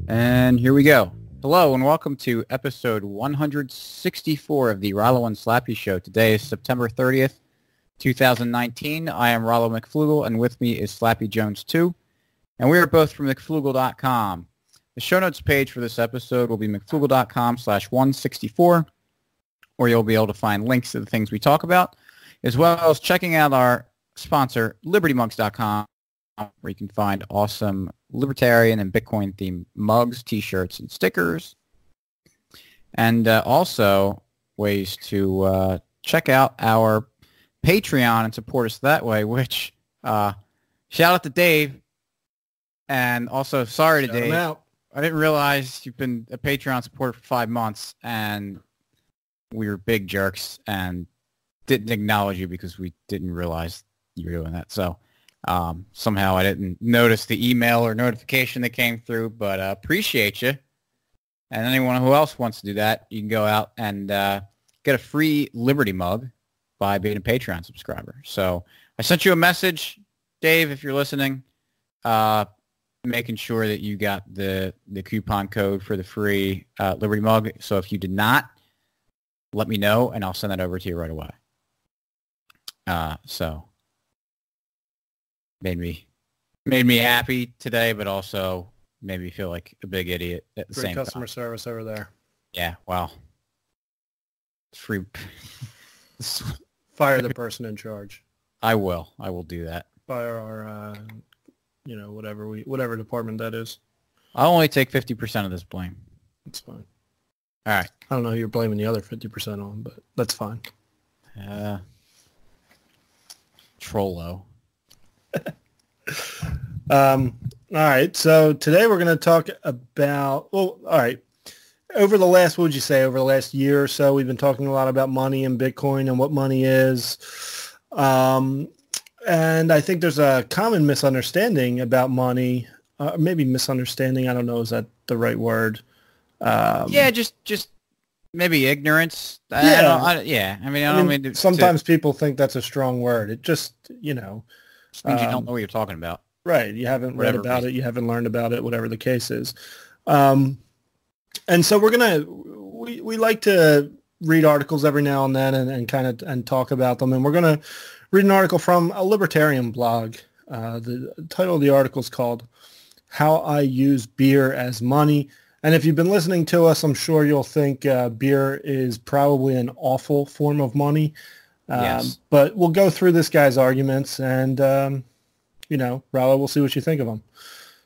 And here we go. Hello and welcome to episode 164 of the Rollo and Slappy Show. Today is September 30th, 2019. I am Rollo McFlugel, and with me is Slappy Jones 2. And we are both from McFlugel.com. The show notes page for this episode will be McFlugel.com/164, where you'll be able to find links to the things we talk about, as well as checking out our sponsor, LibertyMugs.com, where you can find awesome Libertarian and Bitcoin-themed mugs, T-shirts, and stickers. And also ways to check out our Patreon and support us that way, which shout out to Dave. And also, sorry to Dave. I didn't realize you've been a Patreon supporter for 5 months, and we were big jerks and didn't acknowledge you because we didn't realize you were doing that. So somehow I didn't notice the email or notification that came through, but appreciate you. And anyone who else wants to do that, you can go out and get a free Liberty mug by being a Patreon subscriber. So I sent you a message, Dave, if you're listening, making sure that you got the coupon code for the free Liberty mug. So if you did not, let me know, and I'll send that over to you right away. So made me happy today, but also made me feel like a big idiot at the Great same time. customer service over there. Yeah, well, free. Fire the person in charge. I will do that. Fire our, whatever department that is. I'll only take 50% of this blame. That's fine. All right. I don't know who you're blaming the other 50% on, but that's fine. Trollo. All right. So today we're going to talk about, all right. Over the last year or so, we've been talking a lot about money and Bitcoin and what money is. And I think there's a common misunderstanding about money, maybe misunderstanding. I don't know. Is that the right word? Yeah, just maybe ignorance. Yeah. I don't mean to... Sometimes people think that's a strong word. It just, Just means you don't know what you're talking about. Right. You haven't read about it. You haven't learned about it, whatever the case is. And so we like to read articles every now and then and talk about them. And we're going to read an article from a Libertarian blog. The title of the article is called How I Use Beer as Money. And if you've been listening to us, I'm sure you'll think beer is probably an awful form of money. Yes. But we'll go through this guy's arguments and, Rollo, we'll see what you think of them.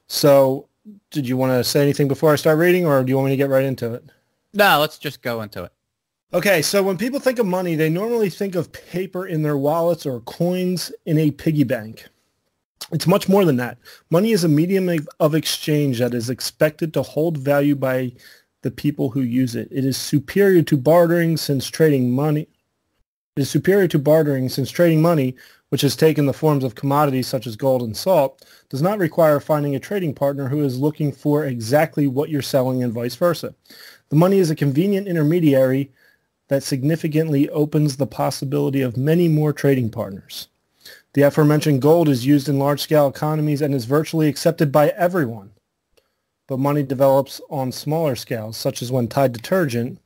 So did you want to say anything before I start reading, or do you want me to get right into it? No, let's just go into it. Okay, so when people think of money, they normally think of paper in their wallets or coins in a piggy bank. It's much more than that. Money is a medium of exchange that is expected to hold value by the people who use it. It is superior to bartering since trading money, which has taken the forms of commodities such as gold and salt, does not require finding a trading partner who is looking for exactly what you're selling and vice versa. The money is a convenient intermediary that significantly opens the possibility of many more trading partners. The aforementioned gold is used in large-scale economies and is virtually accepted by everyone. But money develops on smaller scales, such as when Tide detergent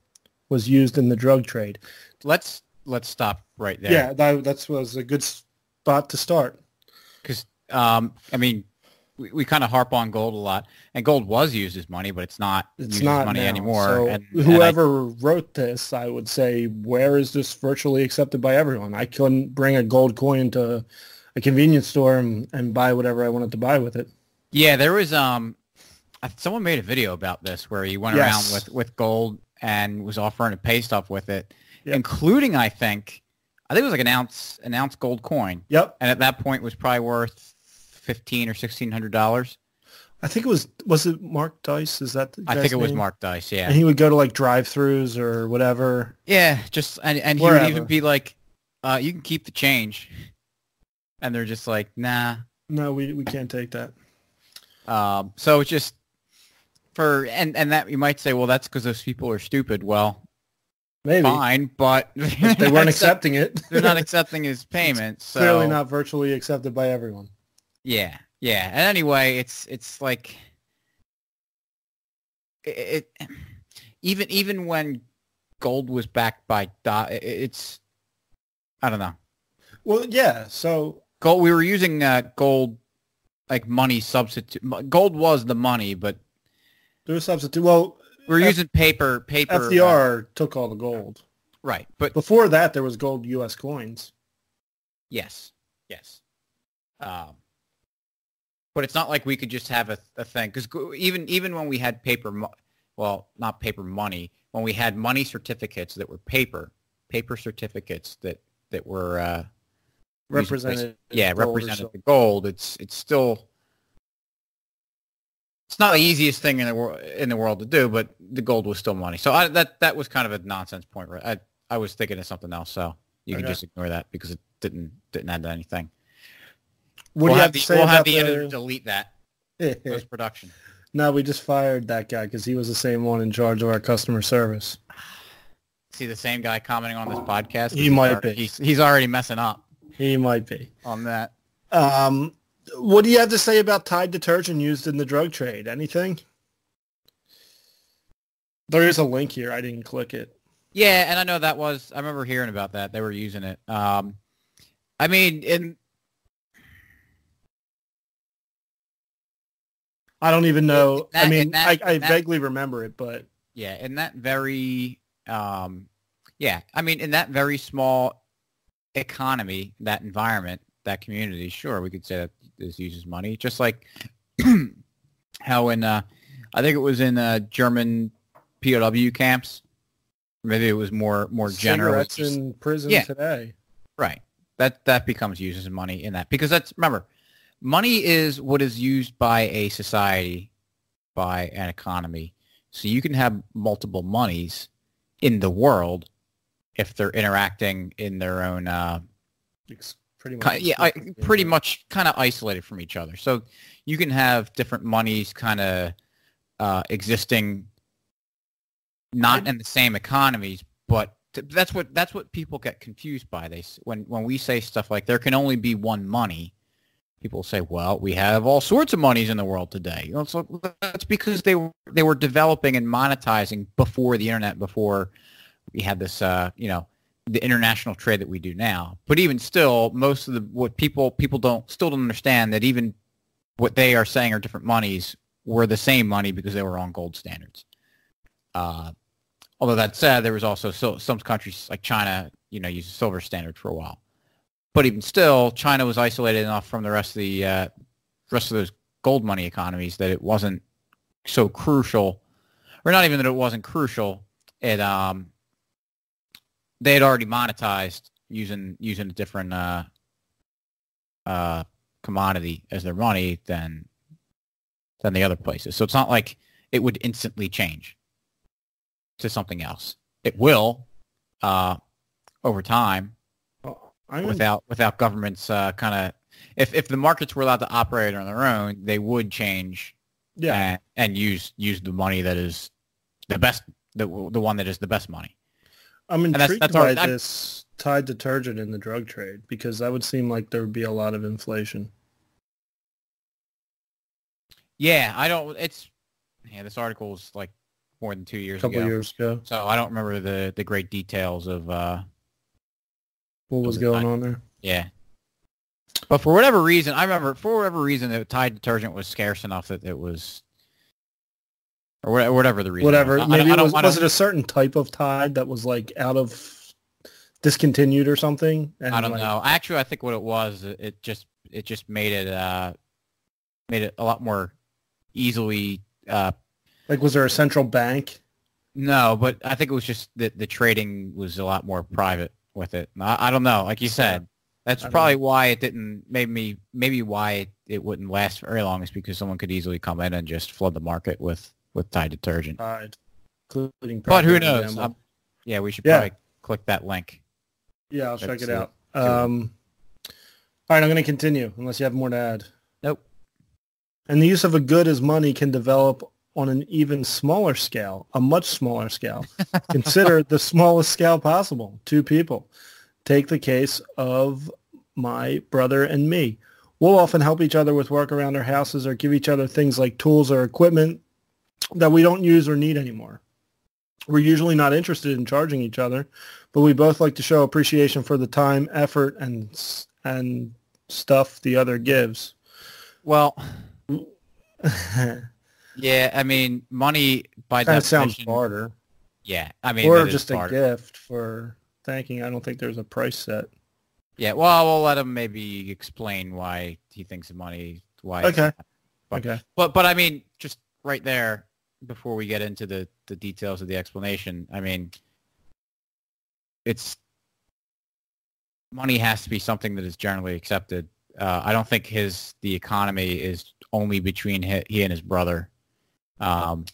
was used in the drug trade. Let's stop right there. Yeah, that was a good spot to start. Because, we kind of harp on gold a lot, and gold was used as money, but it's not used as money now anymore. So whoever wrote this, I would say, where is this virtually accepted by everyone? I couldn't bring a gold coin to a convenience store and buy whatever I wanted to buy with it. Yeah, there was someone made a video about this where he went around with gold and was offering to pay stuff with it, including I think it was like an ounce gold coin. Yep. And at that point was probably worth $1,500 or $1,600. I think was it Mark Dice? Is that the guy's I think it was name? Mark Dice, yeah. And he would go to like drive-throughs or whatever. Yeah, and he would even be like, you can keep the change. And they're just like, nah. No, we can't take that. So it's just and that you might say, well, that's because those people are stupid. Well, maybe fine, but they weren't accepting it. They're not accepting his payment. It's so clearly not virtually accepted by everyone. Yeah. And anyway, it's like even when gold was backed by it's I don't know. Well, yeah. So Gold. We were using gold like money substitute. Gold was the money, but there was substitute. Well, we were using paper. FDR took all the gold. Right, but before that, there was gold U.S. coins. Yes. But it's not like we could just have a thing, because even when we had not paper money, when we had money certificates that were paper certificates that were represented represented the gold. It's still, it's not the easiest thing in the world to do, but the gold was still money. So that was kind of a nonsense point. Right? I was thinking of something else, so you can just ignore that because it didn't add to anything. We'll have the editor delete that post production. No, we just fired that guy because he was the same one in charge of our customer service. See the same guy commenting on this podcast? He might be. He's already messing up. He might be on that. What do you have to say about Tide detergent used in the drug trade? Anything? There is a link here. I didn't click it. Yeah, and I know I remember hearing about that. They were using it. I mean, I don't even know. I vaguely remember it, but yeah, in that very, I mean, in that very small economy, that environment, that community, sure, we could say that this uses money, just like how in, I think it was in German POW camps. Maybe it was more general. Cigarettes in prison today. Right. That becomes used as money in that, because remember, money is what is used by a society, by an economy. So you can have multiple monies in the world if they're interacting in their own, pretty much kind of isolated from each other. So you can have different monies kind of existing not in the same economies, but that's what people get confused by. When we say stuff like there can only be one money, people say, well, we have all sorts of monies in the world today. So that's because they were developing and monetizing before the internet, before we had this, the international trade that we do now. But even still, most of what people still don't understand that even what they are saying are different monies were the same money because they were on gold standards. Although that said, there was also some countries like China, used a silver standard for a while. But even still, China was isolated enough from the rest of those gold money economies that it wasn't so crucial, or not even that it wasn't crucial. They had already monetized using a different commodity as their money than the other places. So it's not like it would instantly change to something else. It will over time. Without governments kind of, if the markets were allowed to operate on their own, they would change and use the money that is the best, the one that is the best money. I'm intrigued by this Tide detergent in the drug trade, because that would seem like there would be a lot of inflation. Yeah, this article is like more than 2 years ago. A couple years ago. So I don't remember the great details of what was going on there. Yeah. But for whatever reason, the Tide detergent was scarce enough that it was, or whatever the reason. Whatever. Maybe was it a certain type of Tide that was like discontinued or something? I don't know. Actually, I think what it was, it just made it a lot more easily. Was there a central bank? No, but I think it was just that the trading was a lot more private with it. I don't know. Like you said, that's probably why it didn't. Maybe why it wouldn't last very long is because someone could easily come in and just flood the market with Tide detergent. Including. But who knows? We should probably click that link. Yeah, I'll check it out. All right, I'm going to continue unless you have more to add. Nope. And the use of a good as money can develop on an even smaller scale, a much smaller scale. Consider the smallest scale possible, 2 people. Take the case of my brother and me. We'll often help each other with work around our houses or give each other things like tools or equipment that we don't use or need anymore. We're usually not interested in charging each other, but we both like to show appreciation for the time, effort, and stuff the other gives. Well, yeah, I mean, money by That definition sounds barter. Yeah, I mean, Or that is just a barter. gift for thanking. I don't think there's a price set. Yeah, well, we'll let him maybe explain why he thinks of money. Why? Okay. Okay. But I mean, just right there, before we get into the details of the explanation, I mean, money has to be something that is generally accepted. I don't think the economy is only between he and his brother, and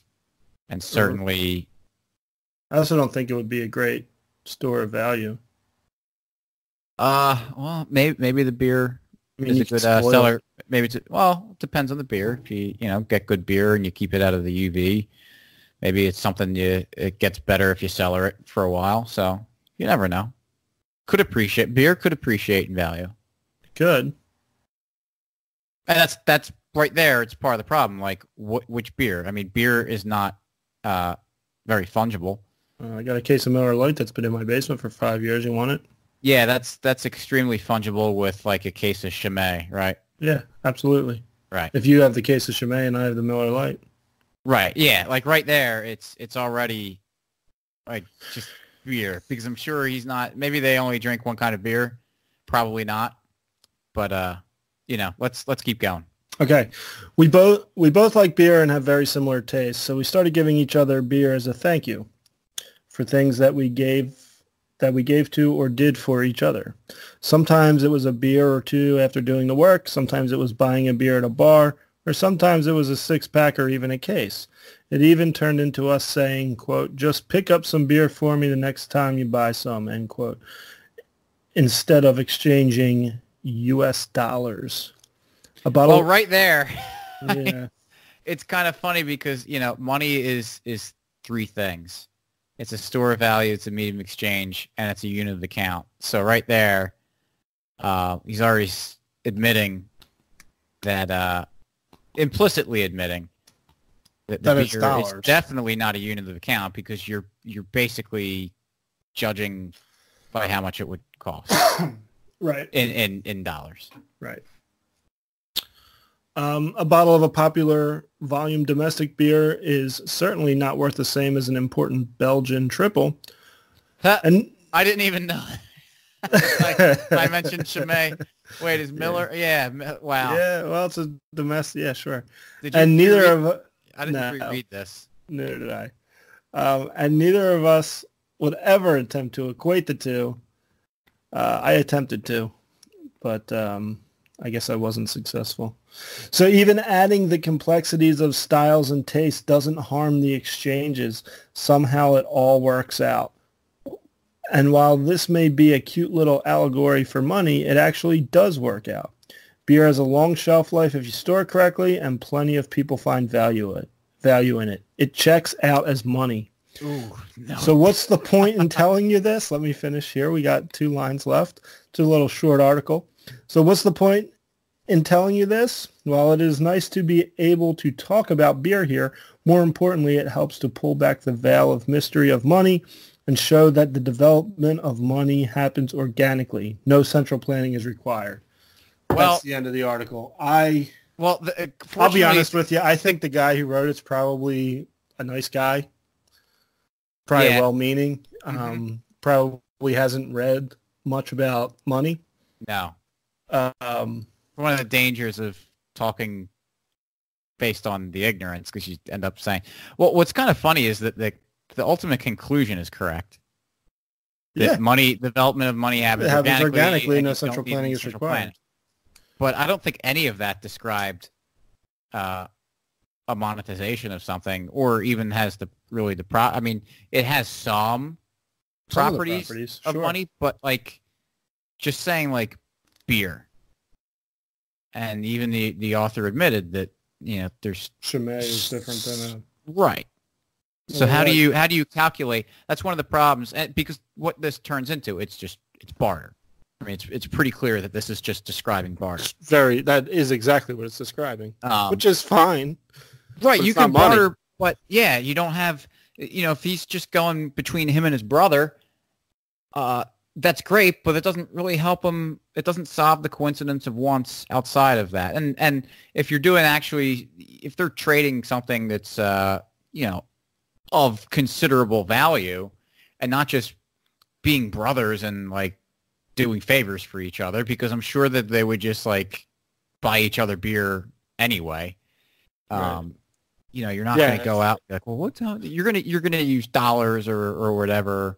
certainly. I also don't think it would be a great store of value. Well, maybe the beer is a good seller. Maybe it depends on the beer. If you get good beer and you keep it out of the UV, maybe it's something it gets better if you cellar it for a while. So you never know. Beer could appreciate in value. Good. And that's right there. It's part of the problem. Like which beer? I mean, beer is not very fungible. I got a case of Miller Lite that's been in my basement for 5 years. You want it? Yeah, that's extremely fungible with like a case of Chimay, right? Yeah, absolutely. Right. If you have the case of Chimay and I have the Miller Lite. Right. Yeah, like right there, it's already like just beer, because I'm sure he's not. Maybe they only drink one kind of beer, probably not. But let's keep going. Okay, we both like beer and have very similar tastes, so we started giving each other beer as a thank you for things that we gave to or did for each other. Sometimes it was a beer or two after doing the work. Sometimes it was buying a beer at a bar, or sometimes it was a six-pack or even a case. It even turned into us saying, quote, "Just pick up some beer for me the next time you buy some," end quote, instead of exchanging U.S. dollars. Well, right there, Yeah. it's kind of funny because, money is three things. It's a store of value, it's a medium of exchange, and it's a unit of account. So right there, he's already admitting that, implicitly admitting that the it's beer dollars. is definitely not a unit of account, because you're basically judging by how much it would cost. Right. In dollars. Right. A bottle of a popular volume domestic beer is certainly not worth the same as an important Belgian triple. And I didn't even know. I mentioned Chimay. Wait, is Miller? Yeah. Wow. Yeah. Well, it's a domestic. Yeah, sure. Did you I didn't reread this. Neither did I. And neither of us would ever attempt to equate the two. I attempted to, but I guess I wasn't successful. So even adding the complexities of styles and taste doesn't harm the exchanges. Somehow it all works out. And while this may be a cute little allegory for money, it actually does work out. Beer has a long shelf life if you store it correctly, and plenty of people find value in it. It checks out as money. Ooh, no. So what's the point in telling you this? Let me finish here. We got 2 lines left. It's a little short article. So what's the point in telling you this? While it is nice to be able to talk about beer here, more importantly, it helps to pull back the veil of mystery of money and show that the development of money happens organically. No central planning is required. Well, that's the end of the article. I'll be honest with you. I think the guy who wrote it's probably a nice guy, probably well-meaning. Probably hasn't read much about money. No. One of the dangers of talking based on the ignorance, because you end up saying, well, what's kind of funny is that the ultimate conclusion is correct. That development of money happens organically, no central planning is required. But I don't think any of that described a monetization of something, or even has I mean, it has some properties of money, but like just saying like beer. And even the author admitted that, there's Chimay is different than right. So how do you calculate? That's one of the problems, because what this turns into, it's barter. I mean, it's pretty clear that this is just describing barter. That is exactly what it's describing, which is fine. Right, you can barter But yeah, you don't have, if he's just going between him and his brother, that's great, but it doesn't really help him. It doesn't solve the coincidence of wants outside of that. And if you're doing if they're trading something that's, of considerable value and not just being brothers and like doing favors for each other, because I'm sure that they would just like buy each other beer anyway. Right. You're not going to go out and be like, well, you're going to use dollars or whatever,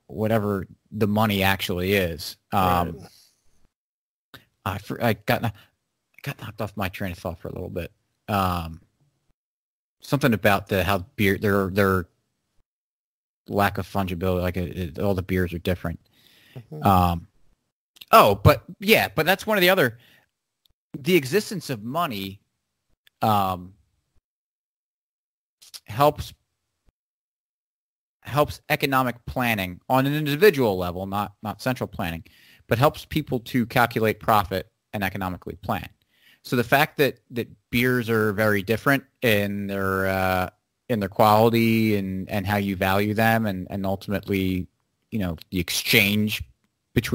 whatever the money actually is. Right. I got knocked off my train of thought for a little bit. Something about how beer, their lack of fungibility, like all the beers are different. Mm-hmm. But that's one of the existence of money helps economic planning on an individual level, not central planning, but helps people to calculate profit and economically plan. So the fact that beers are very different in their quality and how you value them and ultimately, the exchange rates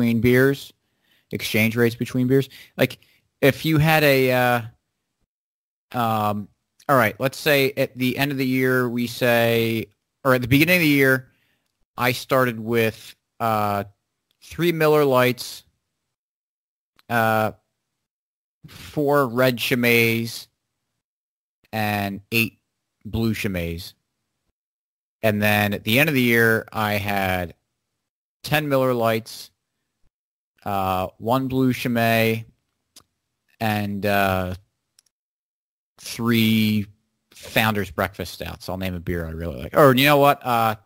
between beers. Like if you had all right, let's say at the end of the year, or at the beginning of the year, I started with 3 Miller Lights, 4 red Chimay, and 8 blue Chimay. And then at the end of the year, I had 10 Miller Lights, 1 blue Chimay, and 3 Founders Breakfast Stouts. I'll name a beer I really like. Or you know what? 3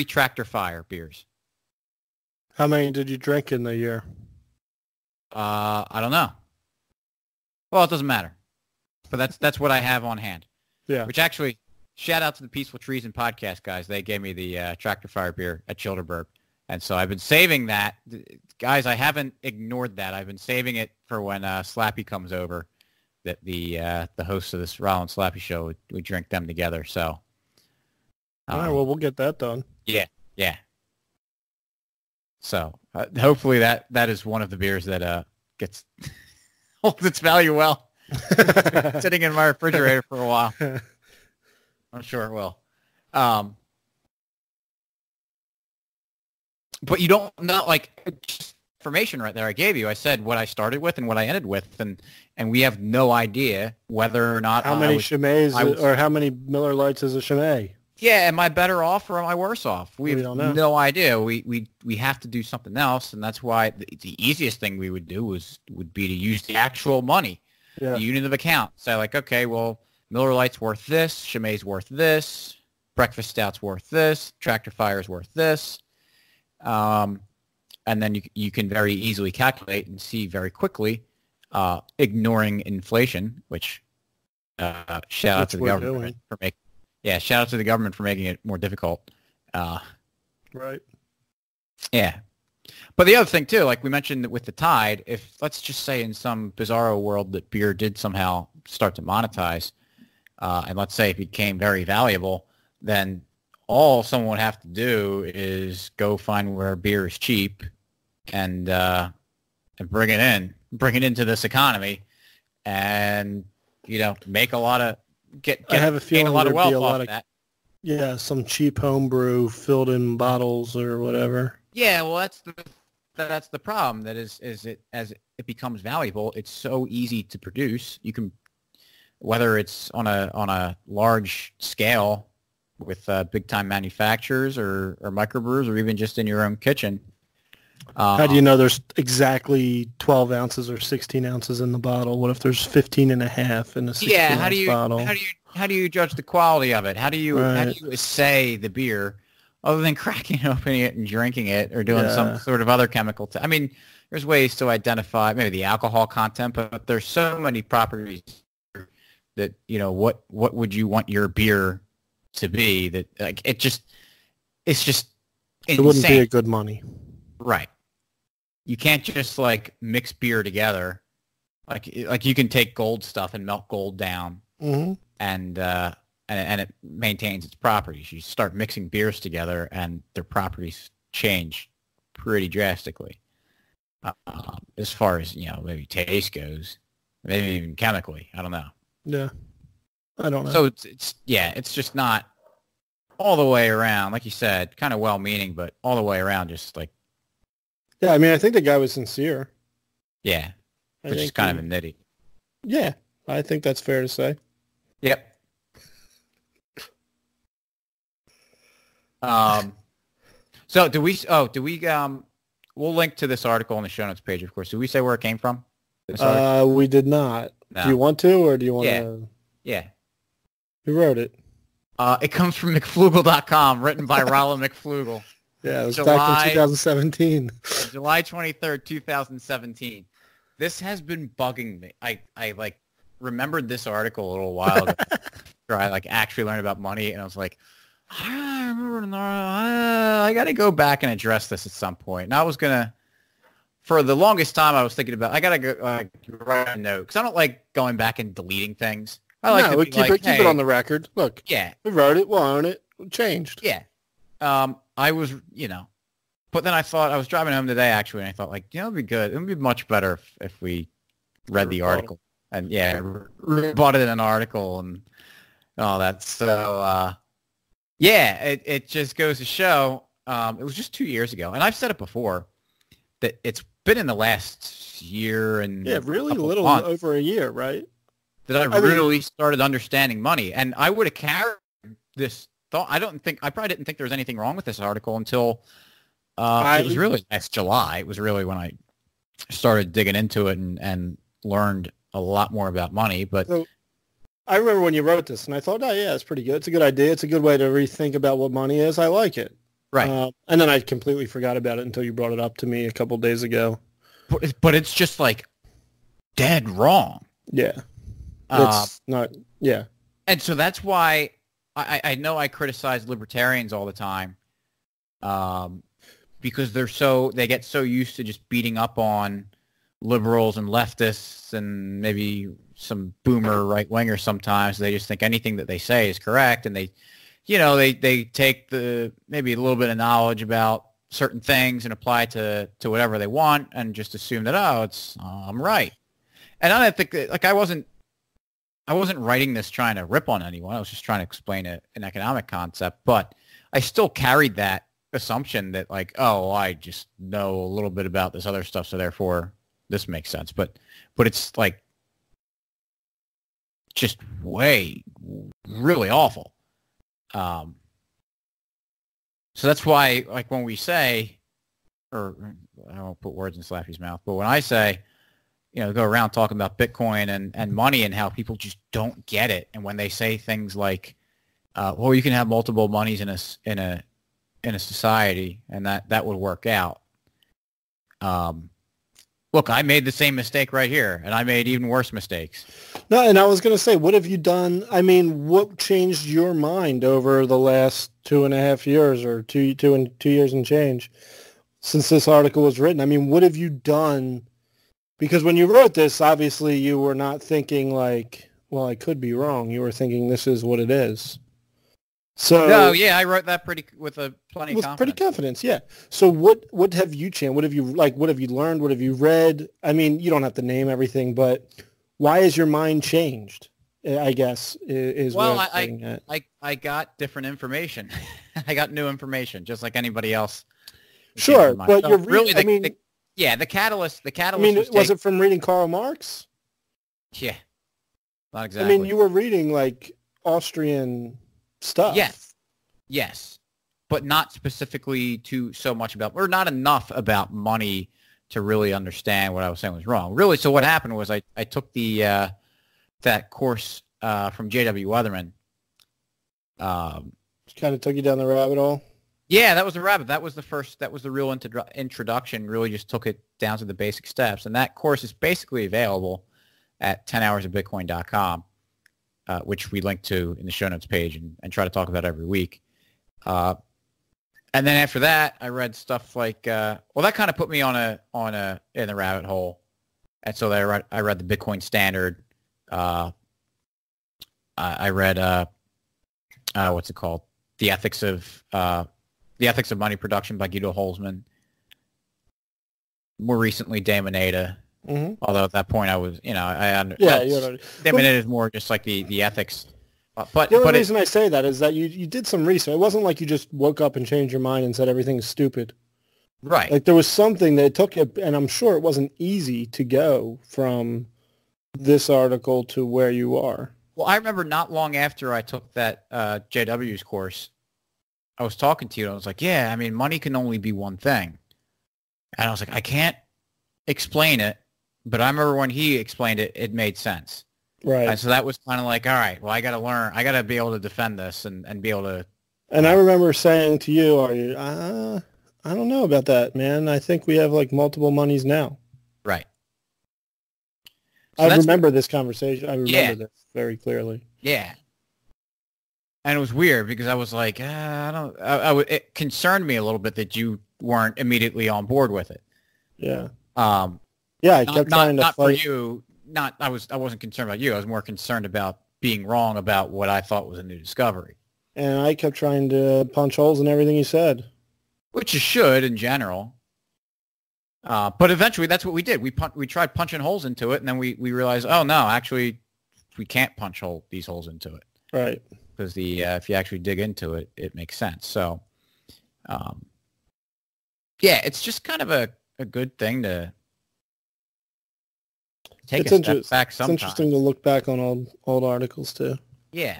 Tractor Fire beers. How many did you drink in the year? I don't know. Well, it doesn't matter. But that's what I have on hand. Yeah. Which actually, shout out to the Peaceful Treason podcast guys. They gave me the Tractor Fire beer at Childerberg. And so I've been saving that. Guys, I haven't ignored that. I've been saving it for when Slappy comes over. That the host of this Rollins Slappy show, we drink them together. So, all right, well, we'll get that done. Yeah. So hopefully that is one of the beers that gets holds its value well. Sitting in my refrigerator for a while. I'm sure it will. But you don't not like just information right there I gave you. I said what I started with and what I ended with, and we have no idea whether or not how many Chimay or how many Miller Lights is a Chimay. Yeah, am I better off or am I worse off? We don't know. No idea. We have to do something else, and that's why the easiest thing we would do would be to use the actual money, the unit of account. Say like, okay, well, Miller Lite's worth this, Chimay's worth this, Breakfast Stout's worth this, Tractor Fire's worth this, and then you can very easily calculate and see very quickly, ignoring inflation, which shout out to the government for making. Yeah, shout out to the government for making it more difficult. Right. Yeah. But the other thing, too, like we mentioned with the tide, if let's just say in some bizarro world that beer did somehow start to monetize, and let's say it became very valuable, then all someone would have to do is go find where beer is cheap and bring it into this economy and, make a lot of... I have a feeling a lot of wealth off that. Yeah, some cheap homebrew filled in bottles or whatever. Yeah, well, that's the problem. That is it as it becomes valuable, it's so easy to produce. You can, whether it's on a large scale with big time manufacturers or microbrewers, or even just in your own kitchen. How do you know there's exactly 12 ounces or 16 ounces in the bottle? What if there's 15 and a half in a 16-ounce bottle? How do you judge the quality of it? How do you assay the beer other than cracking it, opening it, and drinking it, or doing some sort of other chemical I mean, there's ways to identify maybe the alcohol content, but there's so many properties that, what would you want your beer to be that like it's just insane. It wouldn't be a good money. Right. You can't just like mix beer together. Like you can take gold stuff and melt gold down, mm-hmm. and it maintains its properties. You start mixing beers together, and their properties change pretty drastically, as far as maybe taste goes, maybe even chemically. I don't know. Yeah, I don't know. So it's just not all the way around, like you said, kind of well-meaning, but all the way around, just like. Yeah, I mean, I think the guy was sincere. Yeah, which is kind of a nitty. Yeah, I think that's fair to say. Yep. So we'll link to this article on the show notes page, of course. Did we say where it came from? We did not. No. Do you want to, or do you want to? Yeah. Who wrote it? It comes from McFlugel.com, written by Rollo McFlugel. Yeah, it was back in 2017. July 23rd, 2017. This has been bugging me. I like remembered this article a little while ago where I like actually learned about money, and I was like, I remember I got to go back and address this at some point. And I was going to, for the longest time, I was thinking about, I got to go write a note, because I don't like going back and deleting things. I like to keep it on the record. Look, yeah, we wrote it, we'll own it, it changed. Yeah. I was, but then I thought, I was driving home today, actually, and I thought, like, it'd be good. It would be much better if we read the article. And, bought it in an article and all that. So, it just goes to show, it was just 2 years ago, and I've said it before, that it's been in the last year and really little over a year, right? That I really started understanding money, and I would have carried this thought. I probably didn't think there was anything wrong with this article until it was really last July. It was really when I started digging into it and learned a lot more about money. But so, I remember when you wrote this, and I thought, it's pretty good. It's a good idea. It's a good way to rethink about what money is. I like it. Right. And then I completely forgot about it until you brought it up to me a couple of days ago. But it's just like dead wrong. Yeah. It's not. Yeah. And so that's why I know I criticize libertarians all the time, because they get so used to just beating up on liberals and leftists and maybe some boomer right-wingers sometimes. They just think anything that they say is correct, and they take maybe a little bit of knowledge about certain things and apply it to whatever they want, and just assume that, I'm right. And I don't think that, like, I wasn't writing this trying to rip on anyone. I was just trying to explain an economic concept, but I still carried that assumption that, like, I just know a little bit about this other stuff, so therefore this makes sense. But it's like just really awful. So that's why, like, when we say, or I won't put words in Slappy's mouth, but when I say, go around talking about Bitcoin and money and how people just don't get it, and when they say things like, you can have multiple monies in a society, and that would work out. Look, I made the same mistake right here, and I made even worse mistakes. No, and I was going to say, what have you done? I mean, what changed your mind over the last 2.5 years, or 2 years and change, since this article was written? I mean, what have you done? Because when you wrote this, obviously you were not thinking like, well, I could be wrong. You were thinking this is what it is. So no, yeah, I wrote that plenty of confidence. Pretty confidence, yeah. So what have you changed? What have you What have you learned? What have you read? I mean, you don't have to name everything, but why has your mind changed? I guess is well, what I'm saying. I got different information. I got new information, just like anybody else. Sure, but you're really. The catalyst. I mean, was it from reading Karl Marx? Yeah, not exactly. I mean, you were reading like Austrian stuff. Yes, but not specifically so much about, or not enough about money to really understand what I was saying was wrong. Really, so what happened was I took that course from J.W. Weatherman. Kind of took you down the rabbit hole. Yeah, that was the rabbit. That was the real introduction. Really just took it down to the basic steps. And that course is basically available at 10hoursofbitcoin.com, which we link to in the show notes page and try to talk about every week. And then after that, I read stuff like, that kind of put me in the rabbit hole. And so I read the Bitcoin Standard, I read what's it called? The Ethics of Money Production by Guido Holzman. More recently, Damon Ada. Mm-hmm. Although at that point I was, Damon Ada is more just like the ethics. But the only reason I say that is that you did some research. It wasn't like you just woke up and changed your mind and said everything's stupid. Right. Like there was something that took you, and I'm sure it wasn't easy to go from this article to where you are. Well, I remember not long after I took that JW's course, I was talking to you and I was like, yeah, I mean, money can only be one thing. And I was like, I can't explain it, but I remember when he explained it, it made sense. Right. And so that was kind of like, all right, well, I got to learn. I got to be able to defend this and be able to. And I remember saying to you, I don't know about that, man. I think we have like multiple monies now. Right. So I remember this conversation. I remember this very clearly. Yeah. And it was weird because I was like, it concerned me a little bit that you weren't immediately on board with it. Yeah. I kept trying to fight. For you. I wasn't concerned about you. I was more concerned about being wrong about what I thought was a new discovery. And I kept trying to punch holes in everything you said. Which you should in general. But eventually that's what we did. We tried punching holes into it, and then we realized, oh, no, actually, we can't punch these holes into it. Right. Because if you actually dig into it, it makes sense. So, it's just kind of a good thing to take a step back sometimes. It's interesting to look back on old articles, too. Yeah.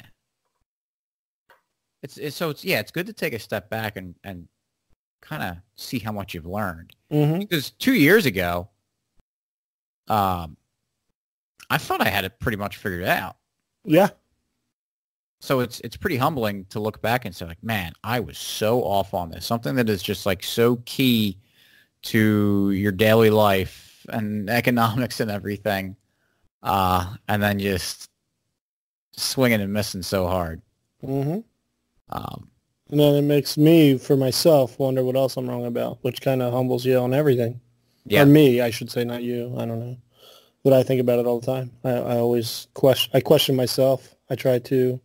It's good to take a step back and kind of see how much you've learned. Mm-hmm. Because 2 years ago, I thought I had it pretty much figured out. Yeah. So it's pretty humbling to look back and say, like, man, I was so off on this. Something that is just like so key to your daily life and economics and everything, and then just swinging and missing so hard. Mm-hmm. And then it makes me, for myself, wonder what else I'm wrong about, which kind of humbles you on everything. Yeah. Or me, I should say, not you. I don't know. But I think about it all the time. I always question myself. I try to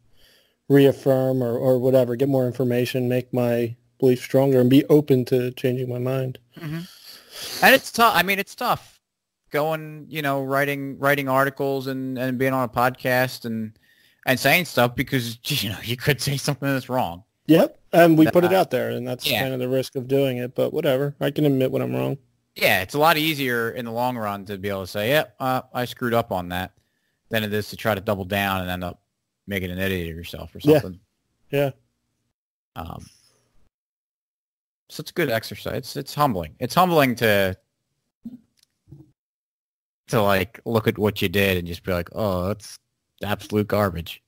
reaffirm or whatever, get more information, make my belief stronger, and be open to changing my mind. Mm-hmm. And it's tough. I mean, it's tough going, writing articles and being on a podcast and saying stuff because, you could say something that's wrong. Yep, and we put it out there, and that's kind of the risk of doing it, but whatever. I can admit when I'm wrong. Yeah, it's a lot easier in the long run to be able to say, I screwed up on that, than it is to try to double down and end up making an idiot of yourself or something. Yeah. So it's a good exercise. It's humbling. It's humbling to like look at what you did and just be like, oh, that's absolute garbage.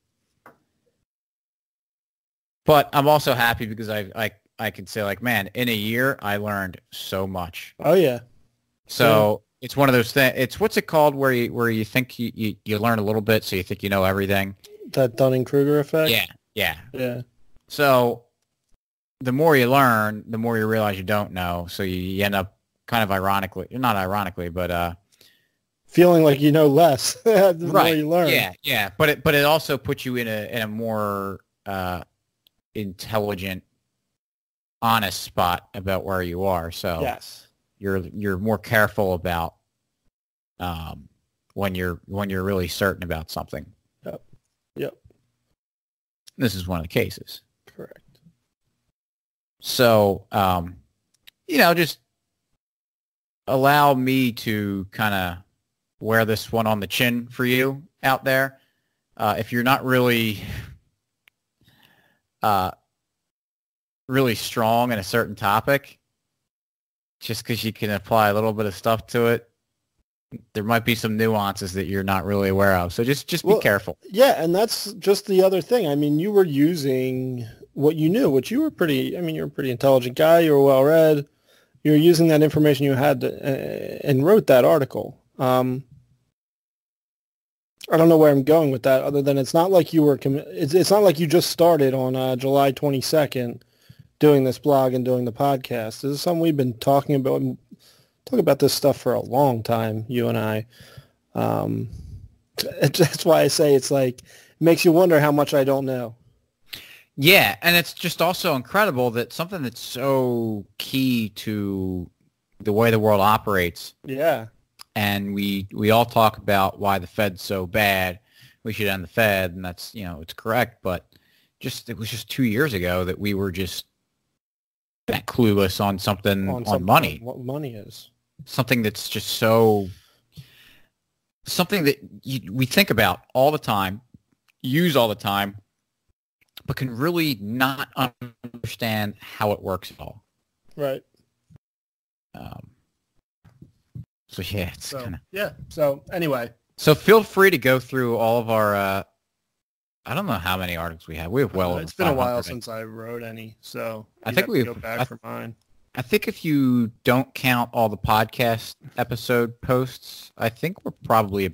But I'm also happy because I can say, like, man, in a year I learned so much. Oh yeah. So it's one of those things. It's what's it called where you think you learn a little bit, so you think you know everything. That Dunning-Kruger effect. Yeah. So the more you learn, the more you realize you don't know. So you end up kind of not ironically, but feeling like you know less the more you learn. Yeah. But it also puts you in a more intelligent, honest spot about where you are. So yes, you're more careful about when you're really certain about something. Yep. This is one of the cases. Correct. So just allow me to kind of wear this one on the chin for you out there. If you're not really really strong in a certain topic, just because you can apply a little bit of stuff to it, there might be some nuances that you're not really aware of. So just be careful. Yeah, and that's just the other thing. I mean, you were using what you knew, which you're a pretty intelligent guy. You were well-read. You're using that information you had and wrote that article. I don't know where I'm going with that, other than it's not like you were. It's not like you just started on July 22nd doing this blog and doing the podcast. This is something we've been talking about this stuff for a long time, you and I. That's why I say it's like makes you wonder how much I don't know. Yeah, and it's just also incredible that something that's so key to the way the world operates. Yeah. And we all talk about why the Fed's so bad. We should end the Fed, and that's, it's correct. But it was just 2 years ago that we were just that clueless on something on money. What money is. Something that's just something that we think about all the time, use all the time, but can really not understand how it works at all. Right. So yeah, it's kind of... Yeah, so anyway. So feel free to go through all of our, I don't know how many articles we have. We have over It's been a while since I wrote any, so I think we go back for mine. I think if you don't count all the podcast episode posts, I think we're probably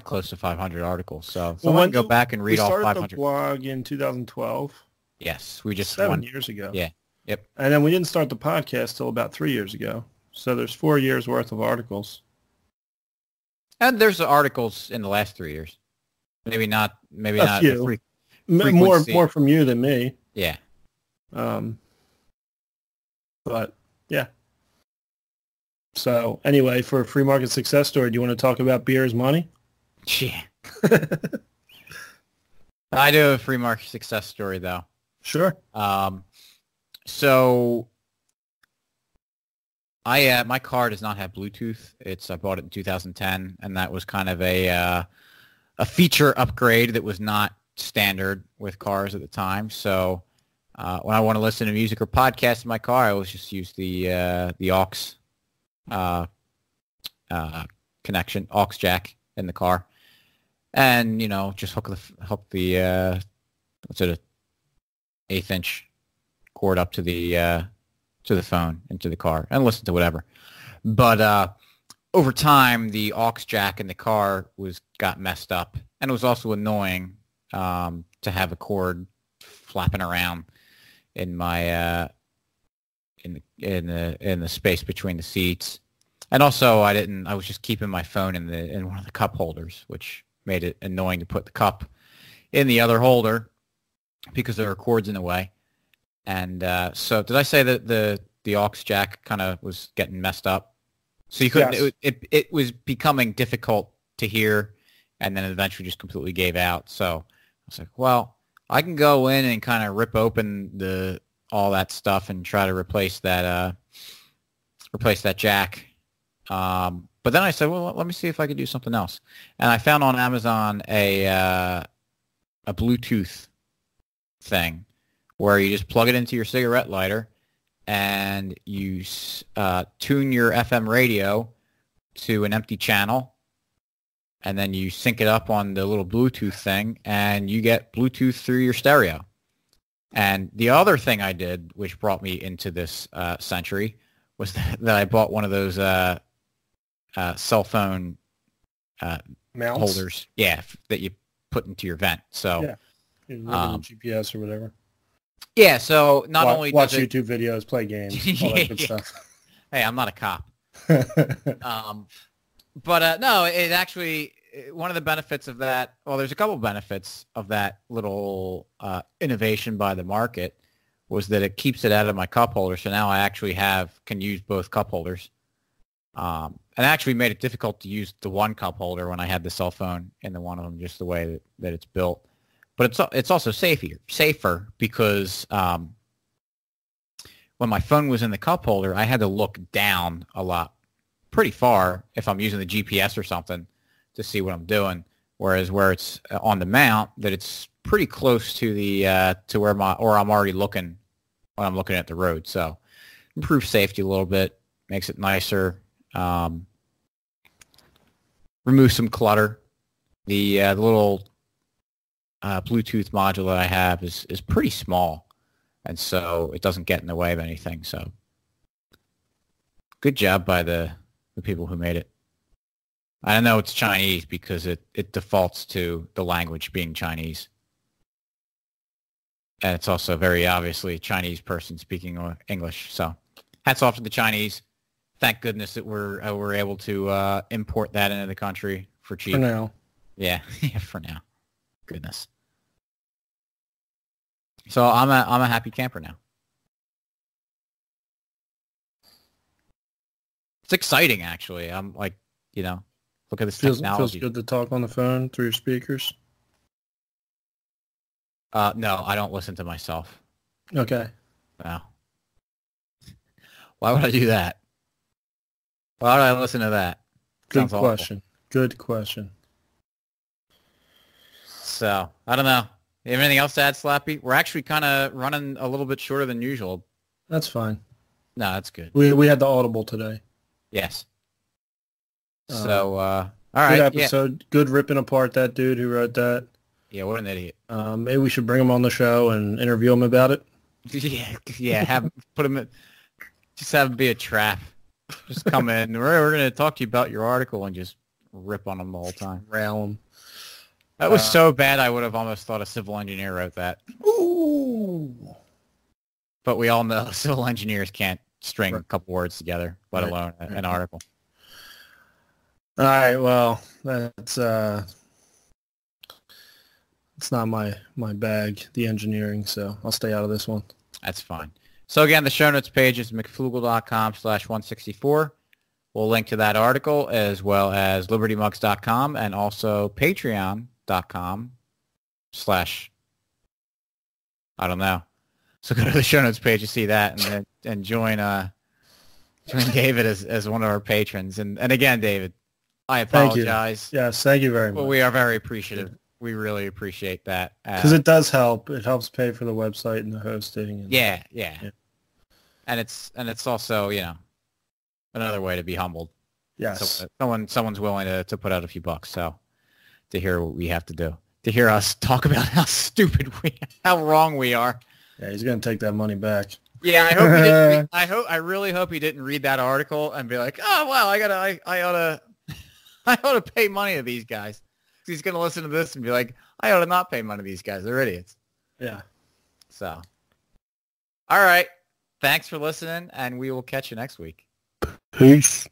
close to 500 articles. So someone go back and read all 500. We started the blog in 2012. Yes, we just 7 years ago. Yeah, yep. And then we didn't start the podcast till about 3 years ago. So there's 4 years worth of articles. And there's articles in the last 3 years. Maybe not. A few. More from you than me. Yeah. But yeah. So anyway, for a free market success story, do you want to talk about beer is money? Yeah. I do have a free market success story though. Sure. So my car does not have Bluetooth. I bought it in 2010, and that was kind of a feature upgrade that was not standard with cars at the time. So when I want to listen to music or podcasts in my car, I always just use the aux connection, aux jack in the car, and just hook the what's it, 1/8 inch cord up to the phone into the car and listen to whatever. But over time, the aux jack in the car got messed up, and it was also annoying to have a cord flapping around in my in the space between the seats. And also, I was just keeping my phone in one of the cup holders, which made it annoying to put the cup in the other holder because there were cords in the way. And so did I say that the aux jack kind of was getting messed up? So you couldn't. Yes. It was becoming difficult to hear, and then eventually just completely gave out. So I was like, well, I can go in and kind of rip open all that stuff and try to replace that jack. But then I said, well, let me see if I could do something else. And I found on Amazon a Bluetooth thing where you just plug it into your cigarette lighter and you tune your FM radio to an empty channel, and then you sync it up on the little Bluetooth thing, and you get Bluetooth through your stereo. And the other thing I did, which brought me into this century, was that I bought one of those cell phone mounts holders, that you put into your vent. So GPS or whatever. Yeah, so not only watch YouTube videos, play games, all that good stuff. Hey, I'm not a cop. But no, it actually, one of the benefits of that, well, there's a couple benefits of that little innovation by the market, was that it keeps it out of my cup holder. So now I actually can use both cup holders. And actually made it difficult to use the one cup holder when I had the cell phone in the one of them, just the way that it's built. But it's also safer because when my phone was in the cup holder, I had to look down pretty far if I'm using the GPS or something to see what I'm doing. Whereas where it's on the mount, that it's pretty close to the to where I'm already looking when I'm looking at the road. So improves safety a little bit, makes it nicer, removes some clutter. The little Bluetooth module that I have is pretty small, and so it doesn't get in the way of anything. So good job by the people who made it. I know it's Chinese because it defaults to the language being Chinese. And it's also very obviously a Chinese person speaking English. So hats off to the Chinese. Thank goodness that we're able to import that into the country for cheap. For now. Yeah, yeah, for now. Goodness. So I'm a happy camper now. It's exciting, actually. I'm like, look at this technology. Feels good to talk on the phone through your speakers. No, I don't listen to myself. Okay. No. Why would I do that? Why would I listen to that? Good question. Good question. So, I don't know. You have anything else to add, Slappy? We're actually kind of running a little bit shorter than usual. That's fine. No, that's good. We had the Audible today. Yes. So, all right. Good episode. Yeah. Good ripping apart that dude who wrote that. Yeah, what an idiot. Maybe we should bring him on the show and interview him about it. Yeah. Put him in. Just have him be a trap. Just come in. We're going to talk to you about your article and just rip on him the whole time. Rail him. That was so bad I would have almost thought a civil engineer wrote that. Ooh. But we all know civil engineers can't string a couple words together, let alone an article. All right, well, that's it's not my bag, the engineering, so I'll stay out of this one. That's fine. So again, the show notes page is mcflugel.com/164. We'll link to that article as well as libertymugs.com and also patreon.com/ I don't know. So go to the show notes page to see that and join David as one of our patrons. And again, David, I apologize. Yes, thank you very much. Well, we are very appreciative. We really appreciate that. Because it does help. It helps pay for the website and the hosting. And, yeah. And it's also, another way to be humbled. Yes. So, someone's willing to put out a few bucks. So to hear what we have to do, to hear us talk about how stupid how wrong we are. Yeah, he's going to take that money back. Yeah, I hope he didn't. I really hope he didn't read that article and be like, oh wow, I ought to pay money to these guys. He's going to listen to this and be like, I ought to not pay money to these guys. They're idiots. Yeah. So, all right. Thanks for listening, and we will catch you next week. Peace.